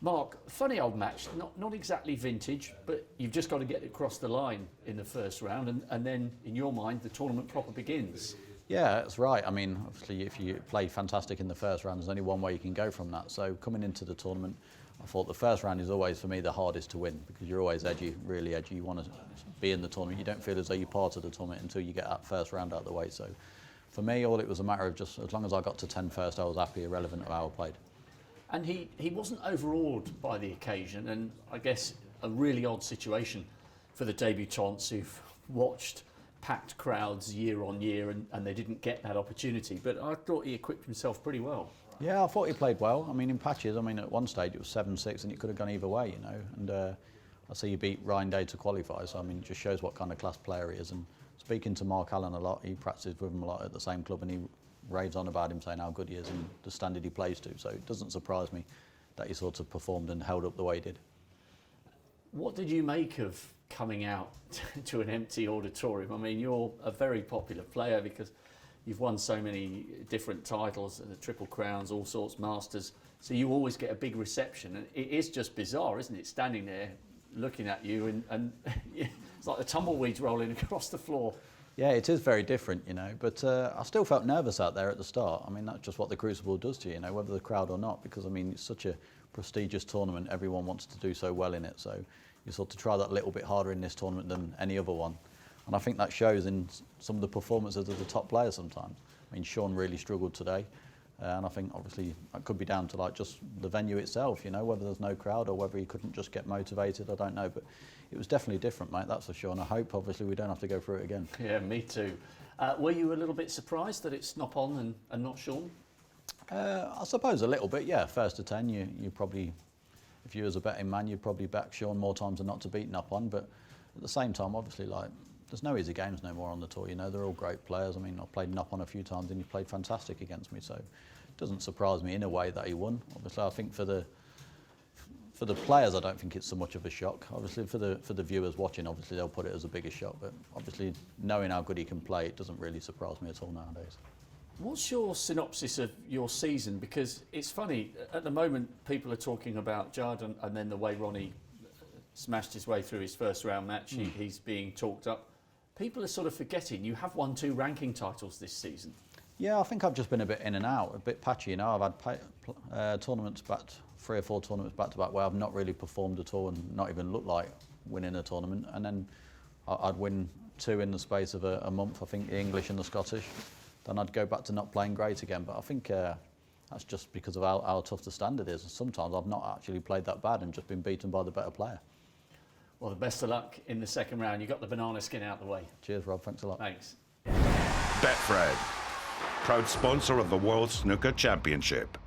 Mark, funny old match, not exactly vintage, but you've just got to get across the line in the first round, and then, in your mind, the tournament proper begins. Yeah, that's right. I mean, obviously, if you play fantastic in the first round, there's only one way you can go from that. So coming into the tournament, I thought the first round is always, for me, the hardest to win, because you're always edgy, really edgy. You want to be in the tournament. You don't feel as though you're part of the tournament until you get that first round out of the way. So for me, all it was a matter of just, as long as I got to 10 first, I was happy, irrelevant of how I played. And he wasn't overawed by the occasion, and I guess a really odd situation for the debutants who've watched packed crowds year on year and they didn't get that opportunity. But I thought he equipped himself pretty well. Yeah, I thought he played well. I mean, in patches, I mean, at one stage it was 7-6 and it could have gone either way, you know. And I see he beat Ryan Day to qualify, so I mean, it just shows what kind of class player he is. And speaking to Mark Allen a lot, he practices with him a lot at the same club, and he raves on about him, saying how good he is and the standard he plays to. So it doesn't surprise me that he sort of performed and held up the way he did. What did you make of coming out to an empty auditorium? I mean, you're a very popular player because you've won so many different titles, the Triple Crowns, all sorts, Masters, so you always get a big reception. And it is just bizarre, isn't it, standing there looking at you and it's like the tumbleweeds rolling across the floor. Yeah, it is very different, you know, but I still felt nervous out there at the start. I mean, that's just what the Crucible does to you, you know, whether the crowd or not, because, I mean, it's such a prestigious tournament. Everyone wants to do so well in it, so you sort of try that a little bit harder in this tournament than any other one. And I think that shows in some of the performances of the top players sometimes. I mean, Sean really struggled today, and I think, obviously, that could be down to, like, just the venue itself, you know, whether there's no crowd or whether he couldn't just get motivated, I don't know. But it was definitely different, mate, that's for sure, and I hope, obviously, we don't have to go through it again. Yeah, me too. Were you a little bit surprised that it's Nop On and not Sean? I suppose a little bit, yeah. First to 10, you probably, if you was a betting man, you'd probably back Sean more times than not to beat Nop On. But at the same time, obviously, like, there's no easy games no more on the tour, you know. They're all great players. I mean, I've played Nop On a few times and he played fantastic against me, so it doesn't surprise me in a way that he won. Obviously, I think for the players, I don't think it's so much of a shock. Obviously, for the viewers watching, obviously they'll put it as a bigger shock. But obviously, knowing how good he can play, it doesn't really surprise me at all nowadays. What's your synopsis of your season? Because it's funny, at the moment people are talking about Judd and then the way Ronnie smashed his way through his first round match, he's being talked up. People are sort of forgetting you have won 2 ranking titles this season. Yeah, I think I've just been a bit in and out, a bit patchy, you know. I've had tournaments back, 3 or 4 tournaments back to back where I've not really performed at all and not even looked like winning a tournament. And then I'd win 2 in the space of a month, I think, the English and the Scottish. Then I'd go back to not playing great again. But I think that's just because of how tough the standard is. Sometimes I've not actually played that bad and just been beaten by the better player. Well, the best of luck in the second round. You got the banana skin out the way. Cheers, Rob. Thanks a lot. Thanks. Betfred, proud sponsor of the World Snooker Championship.